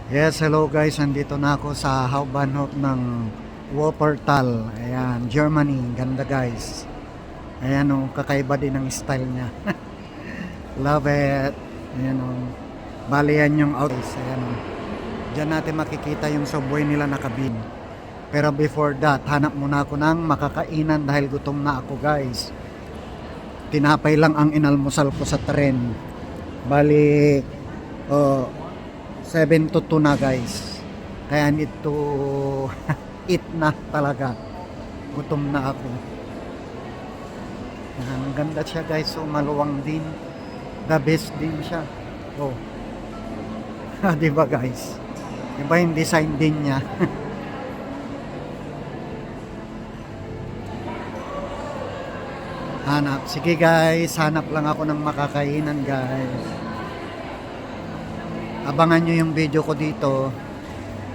Yes, hello guys. Andito na ako sa Hauptbahnhof ng Wuppertal. Ayan, Germany. Ganda guys. Ayan o, kakaiba din ang style niya. Love it. Ayan o. Bali yan yung outlets. Ayan o. Diyan natin makikita yung subway nila na cabin. Pero before that, hanap muna ako ng makakainan dahil gutom na ako guys. Tinapay lang ang inalmusal ko sa tren. Bali, 7 to 2 na guys. Kaya need to eat na talaga. Gutom na ako. Yan, ang ganda siya guys. So maluwang din. The best din siya. Oh. Diba guys? Diba yung design din niya? Hanap. Sige guys. Hanap lang ako ng makakainan guys. Abangan nyo yung video ko dito.